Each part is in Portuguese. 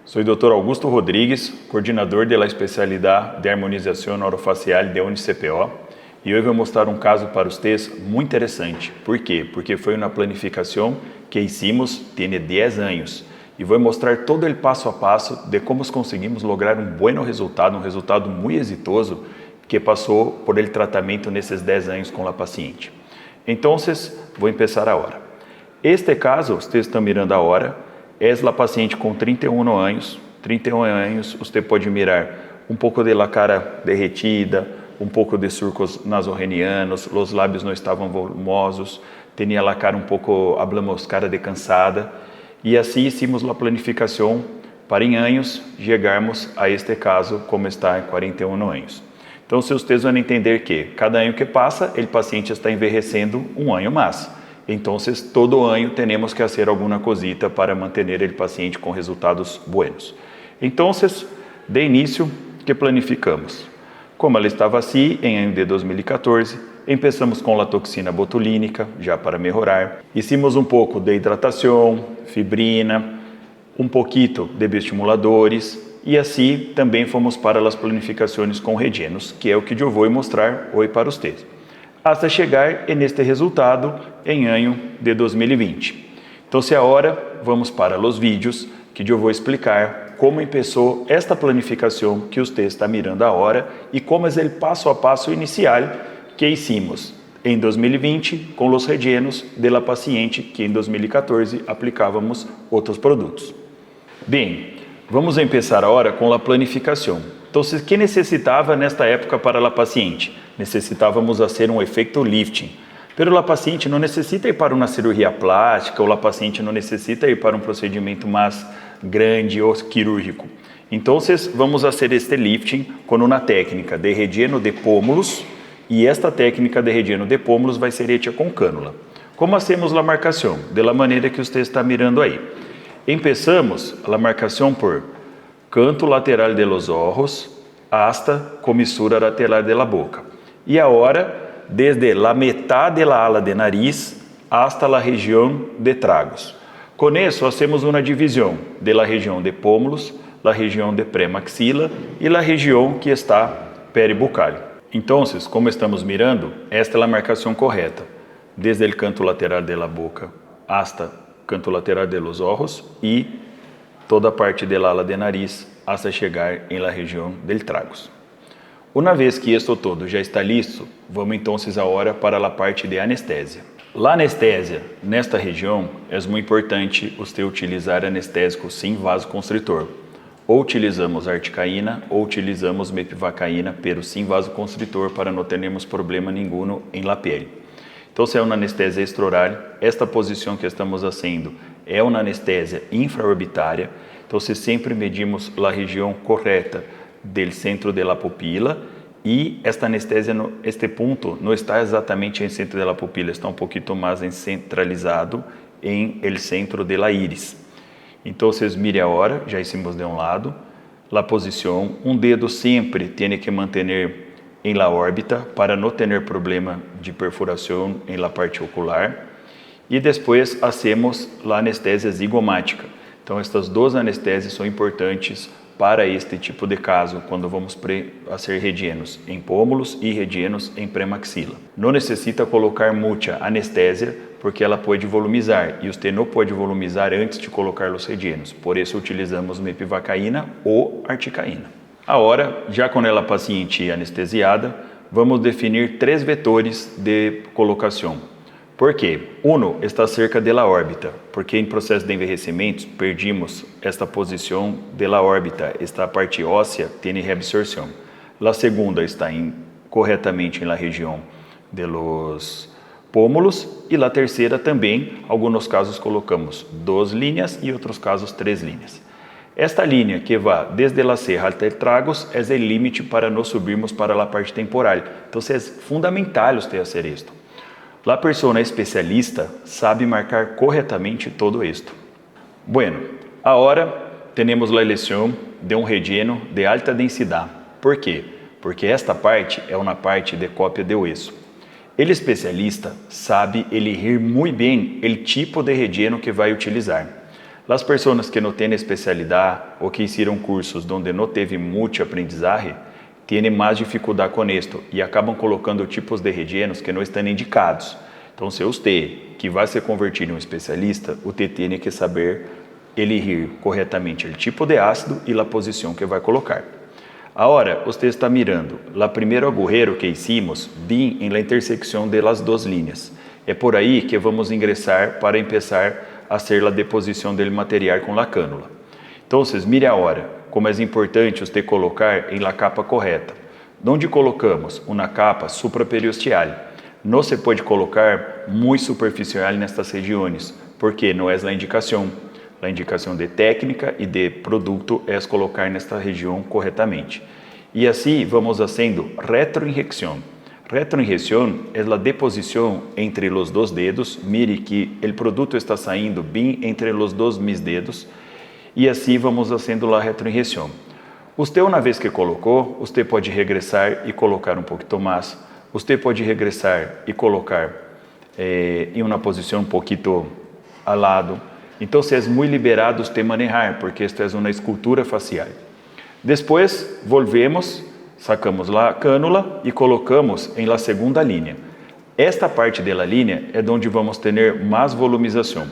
Soy Dr. Augusto Rodrigues, coordenador de la especialidad de harmonización orofacial de UniCPO, e hoje vou mostrar um caso para vocês muito interessante. Por quê? Porque foi uma planificação que hicimos tem 10 anos e vou mostrar todo o passo a passo de como conseguimos lograr um bom resultado, um resultado muito exitoso que passou por el tratamento nesses 10 anos com a paciente. Então, vou começar agora. Este caso, vocês estão mirando agora, é a paciente com 31 anos. 31 anos, você pode mirar um pouco de la cara derretida, um pouco de surcos nasorrenianos, os lábios não estavam volumosos, tinha a cara um pouco, hablamos, cara de cansada, e assim hicimos a planificação para em anos chegarmos a este caso como está em 41 anos. Então, vocês vão entender que cada ano que passa, o paciente está envelhecendo um ano mais. Então, todo ano temos que fazer alguma cosita para manter o paciente com resultados buenos. Então, de início, que planificamos? Como ela estava assim, em ano de 2014, começamos com a toxina botulínica, já para melhorar. Hicimos um pouco de hidratação, fibrina, um pouquinho de bioestimuladores, e assim também fomos para as planificações com rellenos, que é o que eu vou mostrar hoje para vocês. Até chegar neste resultado em ano de 2020. Então, agora vamos para os vídeos que eu vou explicar como começou esta planificação que você está mirando agora e como é o passo a passo inicial que hicimos em 2020 com os rellenos de la paciente que em 2014 aplicávamos outros produtos. Bem, vamos começar agora com a planificação. Então, o que necessitava nesta época para a paciente? Necessitávamos fazer um efeito lifting. Pero a paciente não necessita ir para uma cirurgia plástica ou a paciente não necessita ir para um procedimento mais grande ou quirúrgico. Então, vamos fazer este lifting com uma técnica de relleno de pómulos e esta técnica de relleno de pómulos vai ser hecha com cânula. Como hacemos a marcação? Da maneira que você está mirando aí. Empezamos a marcação por canto lateral de los ojos hasta comissura lateral de la boca. E agora, desde a metade da ala de nariz hasta a região de tragos. Com isso, hacemos uma divisão da região de pómulos, da região de pré-maxila e da região que está peribucal. Então, como estamos mirando, esta é a marcação correta, desde o canto lateral de la boca hasta canto lateral de los ojos e toda a parte da ala de nariz hasta chegar em la região del tragos. Uma vez que isto todo já está listo, vamos então agora para a parte de anestesia. A anestesia, nesta região, é muito importante você utilizar anestésico sem vasoconstritor. Ou utilizamos articaína ou utilizamos mepivacaína, pero sem vasoconstritor para não termos problema nenhum em la pele. Então, se é uma anestesia extraoral, esta posição que estamos fazendo é uma anestesia infraorbitária. Então, sempre medimos a região correta do centro da pupila e esta anestesia, este ponto, não está exatamente em centro da pupila, está um pouquinho mais centralizado em el centro da íris. Então, vocês mirem agora, já hicimos de um lado, a posição, um dedo sempre tem que manter em la órbita para não ter problema de perfuração em la parte ocular e depois hacemos a anestesia zigomática. Então, estas duas anestésias são importantes para este tipo de caso, quando vamos fazer rellenos em pómulos e rellenos em pré-maxila. Não necessita colocar muita anestesia, porque ela pode volumizar, e você não pode volumizar antes de colocar os rellenos. Por isso, utilizamos mepivacaína ou articaína. Agora, já com ela paciente anestesiada, vamos definir 3 vetores de colocação. Por quê? Um está cerca da órbita, porque em processo de envelhecimento perdimos esta posição da órbita, esta parte óssea tem reabsorção. A segunda está corretamente na região dos pómulos e a terceira também, alguns casos colocamos 2 linhas e outros casos 3 linhas. Esta linha que vai desde a serra até tragos é o limite para nós subirmos para a parte temporal. Então, é fundamental você fazer isto. A pessoa especialista sabe marcar corretamente todo isto. Bueno, agora temos a eleição de um relleno de alta densidade. Por quê? Porque esta parte é uma parte de cópia de hueso. Ele especialista sabe elegir muito bem o tipo de relleno que vai utilizar. Las personas que no tienen especialidad o que hicieron cursos donde no teve mucho aprendizaje, tienen más dificuldad con esto e acabam colocando tipos de rellenos que não estão indicados. Então, se você que vai se convertir em um especialista, você tem que saber elegir corretamente o tipo de ácido e a posição que vai colocar. Agora, você está mirando o primeiro agujero que hicimos bem em la intersecção de las duas linhas. É por aí que vamos ingressar para começar a ser a deposição do material com a cânula. Então, mire agora como é importante você colocar em la capa correta. Onde colocamos uma capa supraperiosteal. Não se pode colocar muito superficial nestas regiões, porque não é a indicação. A indicação de técnica e de produto é colocar nesta região corretamente. E assim vamos fazendo retroinjecção. Retroinjecção é a deposição entre os dois dedos. Mire que o produto está saindo bem entre os dois mis dedos. E assim vamos fazendo a retroinjecção. Você, uma vez que colocou, você pode regressar e colocar um pouquinho mais. Você pode regressar e colocar em uma posição um pouquinho ao lado. Então, é muito liberado você manejar, porque esta é uma escultura facial. Depois, volvemos, sacamos a cânula e colocamos em la segunda linha. Esta parte da linha é onde vamos ter mais volumização.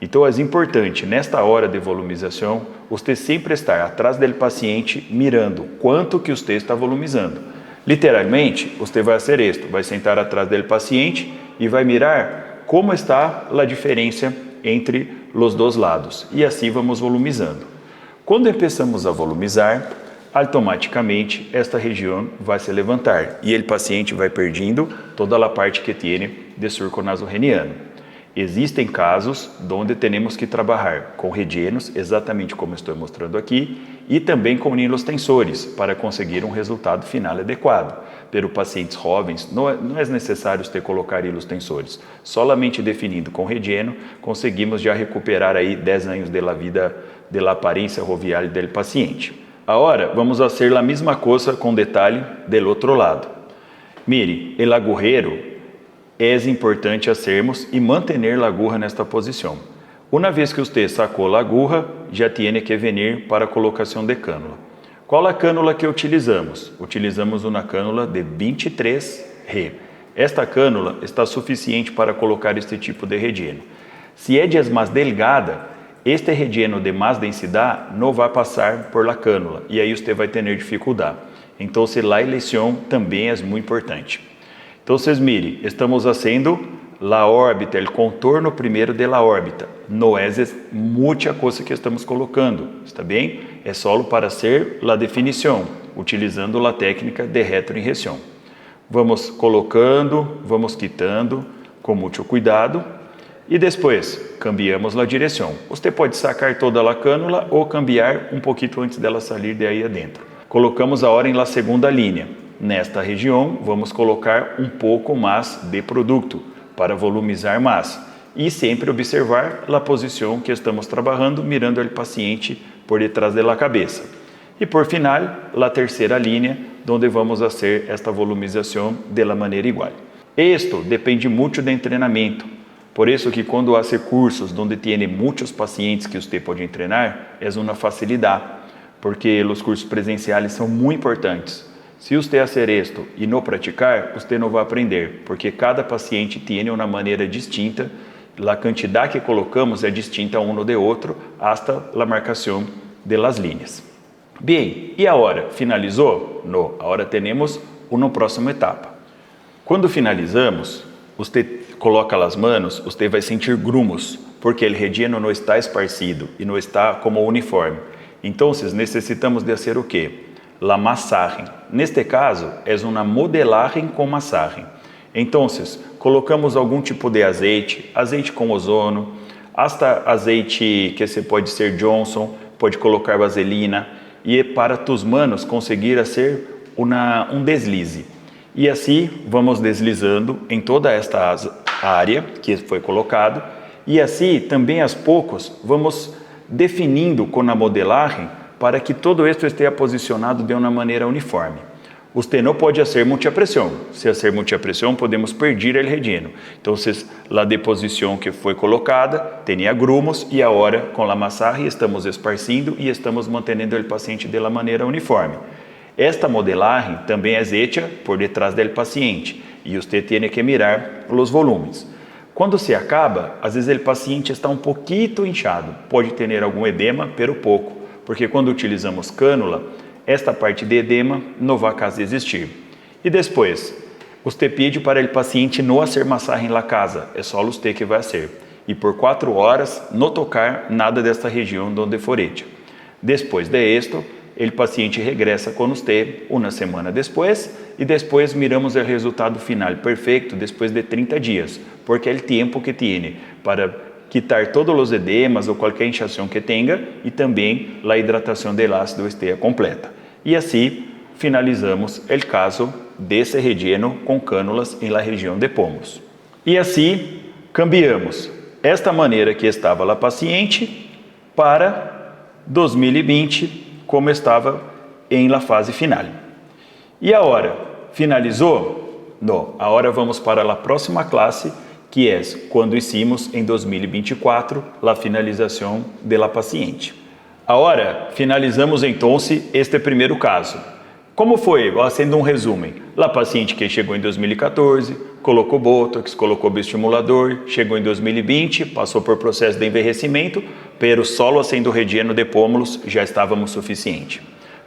Então, é importante, nesta hora de volumização, você sempre estar atrás do paciente, mirando quanto que você está volumizando. Literalmente, você vai fazer isto, vai sentar atrás do paciente e vai mirar como está a diferença entre os dois lados. E assim vamos volumizando. Quando começamos a volumizar, automaticamente esta região vai se levantar e o paciente vai perdendo toda a parte que tem de surco nasogeniano. Existem casos onde temos que trabalhar com rellenos, exatamente como estou mostrando aqui, e também com hilos tensores, para conseguir um resultado final adequado. Para pacientes jovens, não é necessário você colocar hilos tensores. Solamente definindo com relleno, conseguimos já recuperar aí 10 anos da vida, da aparência jovial do paciente. Agora, vamos fazer a mesma coisa com detalhe do outro lado. Mire, o agujero é importante fazermos e manter a agulha nesta posição. Uma vez que você sacou a agulha, já tem que vir para a colocação de cânula. Qual a cânula que utilizamos? Utilizamos uma cânula de 23R. Esta cânula está suficiente para colocar este tipo de relleno. Se é de mais delgada, este relleno de mais densidade não vai passar por la cânula e aí você vai ter dificuldade. Então, a eleição também é muito importante. Então, mire, estamos fazendo a órbita, o contorno primeiro da órbita. Não é muita coisa que estamos colocando, está bem? É só para ser a definição, utilizando a técnica de retroinjeção. Vamos colocando, vamos quitando com muito cuidado e depois cambiamos a direção. Você pode sacar toda a cânula ou cambiar um pouquinho antes dela sair de aí adentro. Colocamos agora em la segunda linha. Nesta região, vamos colocar um pouco mais de produto para volumizar mais e sempre observar a posição que estamos trabalhando, mirando o paciente por detrás da cabeça. E por final, a terceira linha, onde vamos fazer esta volumização de la maneira igual. Isto depende muito do treinamento. Por isso que quando há cursos onde tem muitos pacientes que você pode treinar, é uma facilidade, porque os cursos presenciais são muito importantes. Se você fazer isto e não praticar, você não vai aprender, porque cada paciente tem uma maneira distinta, a quantidade que colocamos é distinta um de outro, hasta a marcação de las linhas. Bem, e agora? Finalizou? Não, agora temos uma próxima etapa. Quando finalizamos, você coloca as mãos, você vai sentir grumos, porque o relleno não está esparcido e não está como uniforme. Então, necessitamos de fazer o quê? La massagem. Neste caso, é uma modelagem com massagem. Então, colocamos algum tipo de azeite, azeite com ozono, hasta azeite que se pode ser Johnson, pode colocar vaselina, e para tus manos conseguir fazer um deslize. E assim, vamos deslizando em toda esta área que foi colocado, e assim, também aos poucos, vamos definindo com a modelagem para que todo isso esteja posicionado de uma maneira uniforme. Usted no puede hacer mucha presión. Si hacer mucha presión, podemos perder el relleno. Entonces, la deposición que fue colocada tenía grumos y ahora con la masaje estamos esparcindo y estamos manteniendo el paciente de la manera uniforme. Esta modelagem também é hecha por detrás del paciente e você tem que mirar os volumes. Quando se acaba, às vezes o paciente está um pouquinho inchado, pode ter algum edema, pero pouco, porque quando utilizamos cânula, esta parte de edema não vai quase existir. E depois, você pede para o paciente não fazer massagem na casa, é só você que vai fazer. E por 4 horas, não tocar nada desta região onde for hecha. Depois de esto, o paciente regressa com você uma semana depois e depois miramos o resultado final perfeito depois de 30 dias, porque é o tempo que tem para quitar todos os edemas ou qualquer inchação que tenha e também a hidratação do ácido esteja completa. E assim finalizamos o caso desse relleno com cânulas em la região de pómulos. E assim cambiamos esta maneira que estava a paciente para 2020, como estava em la fase final. E agora, finalizou? Não, agora vamos para a próxima classe, que é quando hicimos em 2024 a finalização de la paciente. Agora, finalizamos então este primeiro caso. Como foi? Fazendo um resumo. A paciente que chegou em 2014, colocou Botox, colocou bioestimulador, chegou em 2020, passou por processo de envelhecimento, pero solo sendo relleno de pómulos já estávamos suficiente.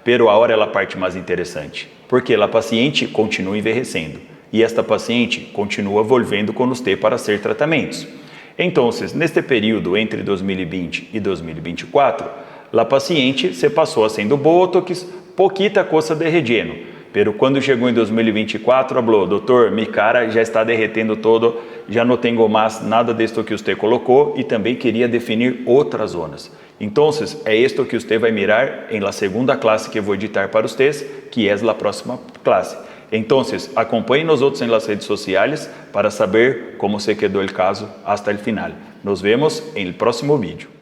Pero agora é a parte mais interessante, porque a paciente continua envelhecendo e esta paciente continua volvendo com você para ser tratamentos. Então, neste período entre 2020 e 2024, a paciente se passou sendo Botox, pouquita coisa de relleno. Pero quando chegou em 2024, falou: doutor, minha cara já está derretendo todo, já não tenho mais nada disto que você colocou e também queria definir outras zonas. Então, é isto que você vai mirar em la segunda classe que vou editar para vocês, que é a próxima classe. Então, acompanhe nós outros em las redes sociais para saber como se quedou o caso hasta el final. Nos vemos em el próximo vídeo.